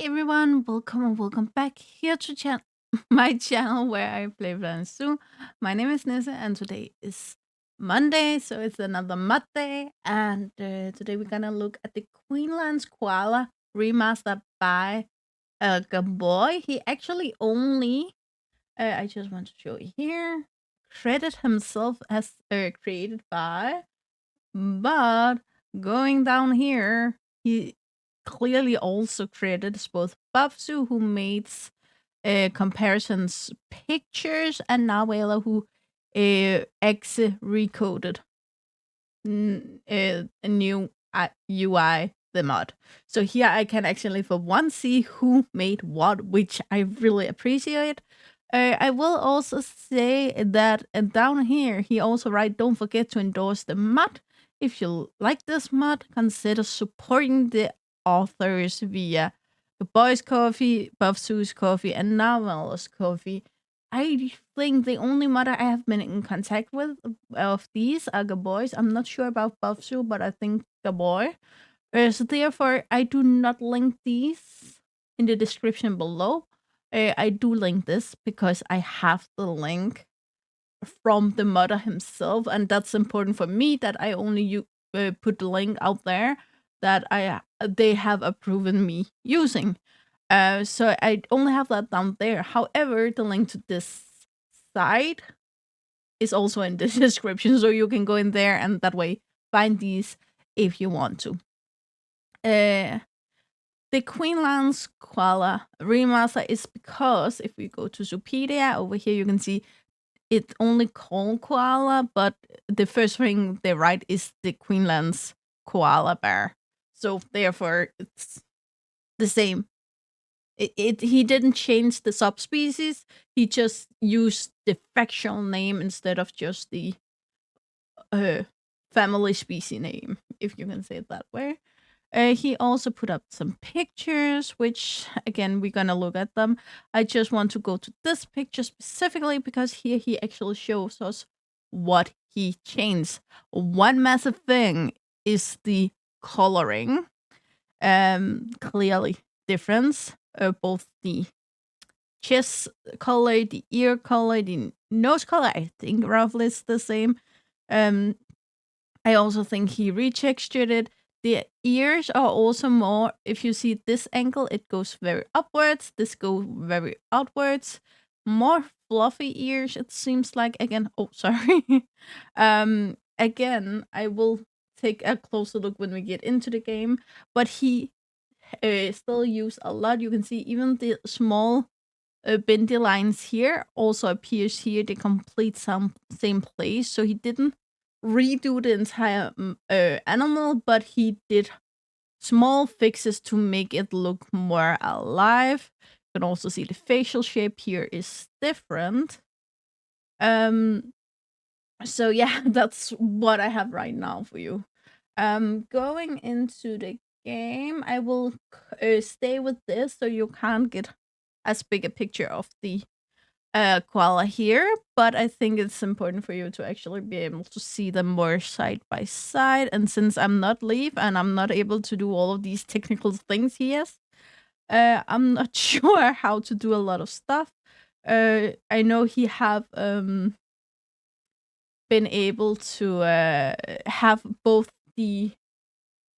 everyone, welcome and welcome back here to my channel where I play Buffzoo. My name is Nissa and today is Monday, so it's another mud day. And today we're gonna look at the Queensland Koala Remaster by Gabboi. He actually only, I just want to show you here, credit himself as created by, but going down here, he clearly also credited both Buffzoo, who made comparisons pictures, and Narwhaler, who recoded a new UI the mod. So here I can actually for once see who made what, which I really appreciate. I will also say that down here he also write, don't forget to endorse the mod. If you like this mod, consider supporting the authors via Gabbai's coffee, Buffzoo's coffee, and Narwhaler's coffee. I think the only mod I have been in contact with of these are Gabboi's. I'm not sure about Buffzoo, but I think Gabboi. So therefore, I do not link these in the description below. I do link this because I have the link from the modder himself, and that's important for me that I only put the link out there that they have approved me using. So I only have that down there. However, the link to this site is also in the description, so you can go in there and that way find these if you want to. The Queensland Koala Remaster is because if we go to Zoopedia, over here you can see it's only called koala, but the first thing they write is the Queensland's koala bear. So therefore, it's the same. He didn't change the subspecies. He just used the factual name instead of just the family species name, if you can say it that way. He also put up some pictures, which, again, we're gonna look at them. I just want to go to this picture specifically because here he actually shows us what he changed. One massive thing is the coloring. Clearly difference. Both the chest color, the ear color, the nose color, I think roughly is the same. I also think he retextured it. The ears are also more, if you see this angle, it goes very upwards. This goes very outwards. More fluffy ears, it seems like. Again, oh, sorry. Again, I will take a closer look when we get into the game. But he still used a lot. You can see even the small bendy lines here also appears here. They complete same place. So he didn't redo the entire animal, but he did small fixes to make it look more alive. You can also see the facial shape here is different. So yeah, that's what I have right now for you. Going into the game, I will stay with this so you can't get as big a picture of the koala here, but I think it's important for you to actually be able to see them more side by side. And since I'm not Leaf and I'm not able to do all of these technical things he has, I'm not sure how to do a lot of stuff. I know he have been able to have both the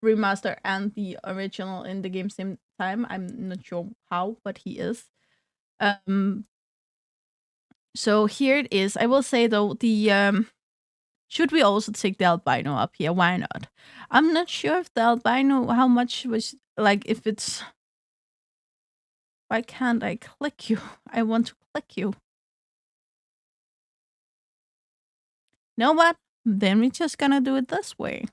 remaster and the original in the game same time. I'm not sure how, but he is. So here it is. I will say though, the should we also take the albino up here? Why not? I'm not sure if the albino, how much was, like, if it's, why can't I click you? I want to click you. Know what? Then we're just gonna do it this way.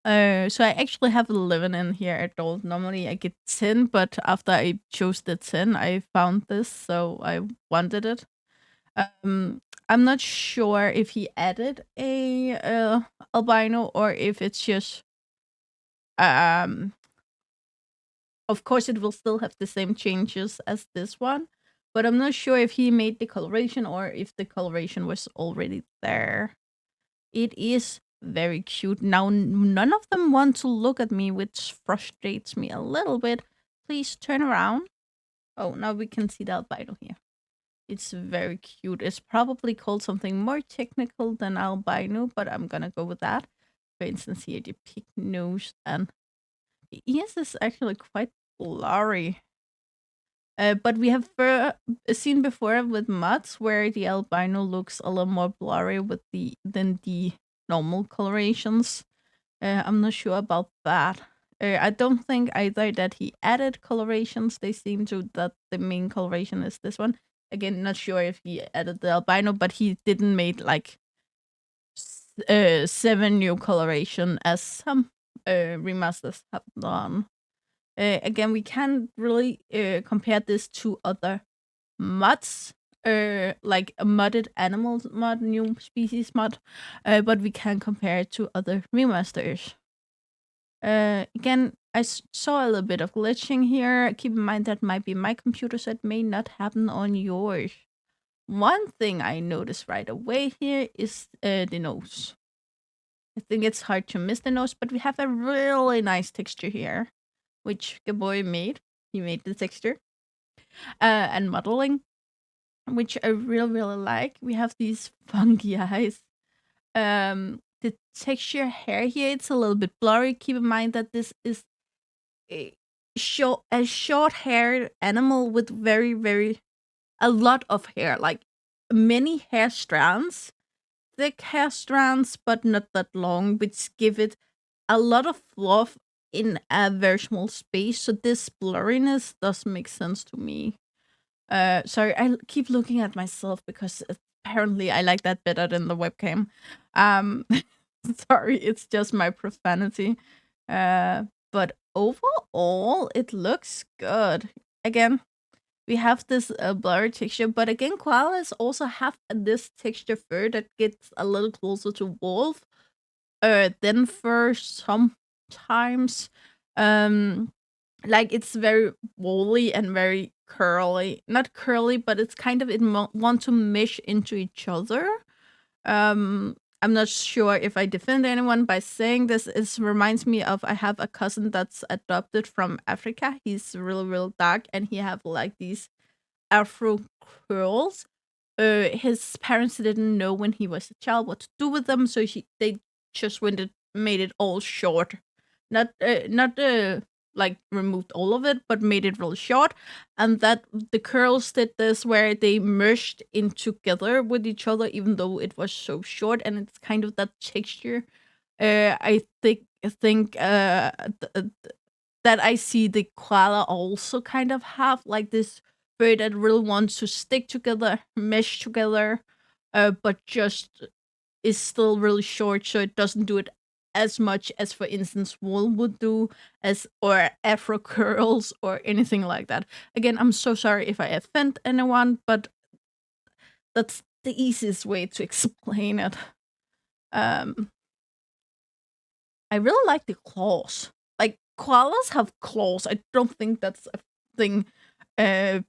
So I actually have 11 in here adult. Normally I get 10, but after I chose the 10, I found this, so I wanted it. I'm not sure if he added a albino or if it's just of course it will still have the same changes as this one, but I'm not sure if he made the coloration or if the coloration was already there. It is very cute. Now none of them want to look at me, which frustrates me a little bit. please turn around. Oh, now we can see the albino here. It's very cute. It's probably called something more technical than albino, but I'm gonna go with that. For instance, here the pig nose, and the ears is actually quite blurry. But we have seen before with mods where the albino looks a little more blurry than the normal colorations. I'm not sure about that. I don't think either that he added colorations. They seem to that the main coloration is this one. Again, not sure if he added the albino, but he didn't make like 7 new coloration as some remasters have done. Again, we can't really compare this to other mods, like a modded animals mod, new species mod, but we can compare it to other remasters. Again, I saw a little bit of glitching here. Keep in mind that might be my computer, so it may not happen on yours. One thing I noticed right away here is the nose. I think it's hard to miss the nose, but we have a really nice texture here, which Gabboi made. He made the texture and modeling, which I really, really like. We have these funky eyes. The texture hair here, it's a little bit blurry. Keep in mind that this is a short-haired animal with a lot of hair, like many hair strands, thick hair strands, but not that long, which give it a lot of fluff in a very small space. So this blurriness does make sense to me. Sorry, I keep looking at myself because apparently I like that better than the webcam. Um, sorry, it's just my profanity. But overall, it looks good. Again, we have this blurry texture, but again, koalas also have this texture fur that gets a little closer to wolf than fur sometimes. Like it's very woolly and very curly. Not curly, but it's kind of want to mesh into each other. I'm not sure if I defend anyone by saying this. It reminds me of I have a cousin that's adopted from Africa. He's really dark, and he have like these afro curls. His parents didn't know when he was a child what to do with them, so they just made it all short. Not like removed all of it, but made it really short. And that the curls did this where they merged in together with each other, even though it was so short, and it's kind of that texture. I think that I see the koala also kind of have like this fur that really wants to stick together, mesh together, but just is still really short, so it doesn't do it as much as, for instance, wool would do, or afro curls or anything like that. Again, I'm so sorry if I offend anyone, but that's the easiest way to explain it. I really like the claws. Like koalas have claws. I don't think that's a thing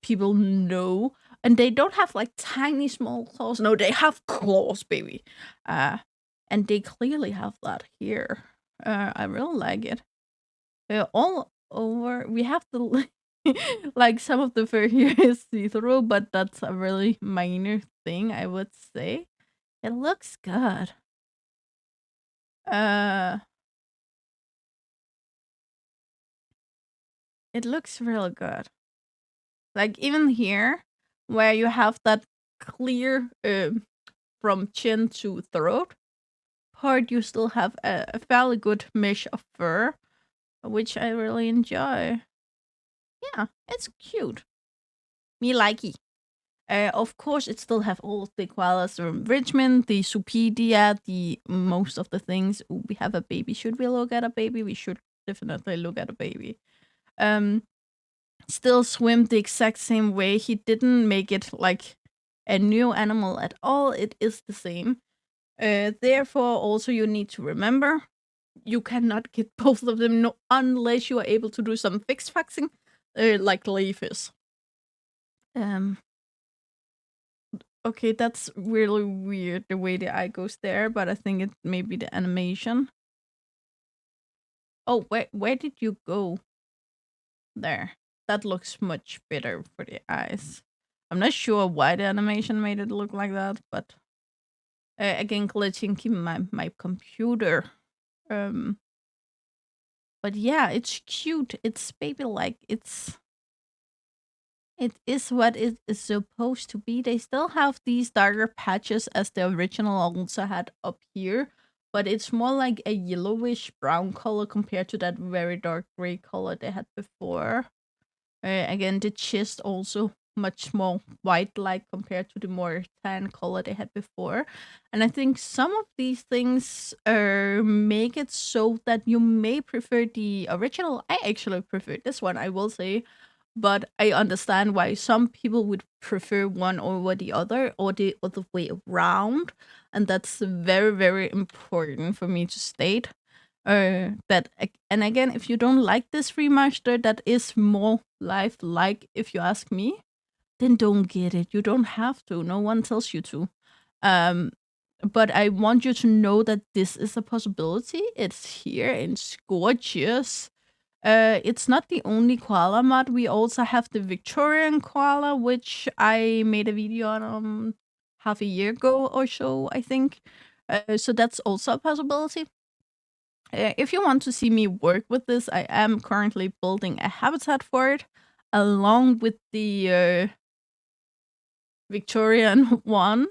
people know. And they don't have like tiny small claws. No, they have claws, baby. And they clearly have that here. I really like it. All over, we have the like some of the fur here is see-through, but that's a really minor thing, I would say. It looks good. Uh, it looks real good. Like even here, where you have that clear from chin to throat part, you still have a fairly good mesh of fur, which I really enjoy. Yeah, it's cute. Me likey. Of course, it still have all the koalas enrichment, the supedia, the most of the things. Ooh, we have a baby. Should we look at a baby? We should definitely look at a baby. Still swim the exact same way. He didn't make it like a new animal at all. It is the same. Therefore, also you need to remember you cannot get both of them unless you are able to do some fix faxing, like Leaf is. Okay, that's really weird the way the eye goes there, but I think it may be the animation. Oh, where did you go? There. that looks much better for the eyes. I'm not sure why the animation made it look like that, but again, glitching in my computer. Um, but yeah, it's cute. It's baby-like. It is what it is supposed to be. They still have these darker patches as the original also had up here, but it's more like a yellowish brown color compared to that very dark gray color they had before. Again, the chest also much more white-like compared to the more tan color they had before. And I think some of these things make it so that you may prefer the original. I actually prefer this one, I will say. But I understand why some people would prefer one over the other or the other way around. And that's very, very important for me to state. And again, if you don't like this remaster that is more life-like, if you ask me, then don't get it. You don't have to. No one tells you to. Um, but I want you to know that this is a possibility. It's here and it's gorgeous. It's not the only koala mod. We also have the Victorian koala, which I made a video on half a year ago or so, I think. So that's also a possibility. If you want to see me work with this, I am currently building a habitat for it, along with the Victorian one.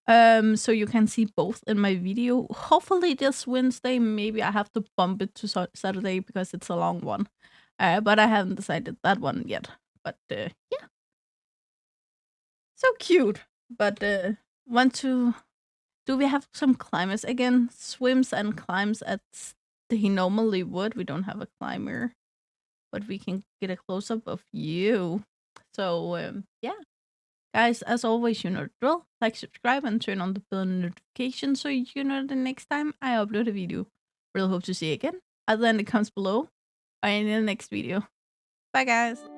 So you can see both in my video. Hopefully this Wednesday. Maybe I have to bump it to Saturday because it's a long one. But I haven't decided that one yet. But yeah, so cute. But want to? Do we have some climbers again? Swims and climbs as he normally would. We don't have a climber, but we can get a close up of you. So yeah. Guys, as always, you know the drill. Like, subscribe, and turn on the bell notification so you know the next time I upload a video. Really hope to see you again. Either in the comments below or in the next video. Bye, guys.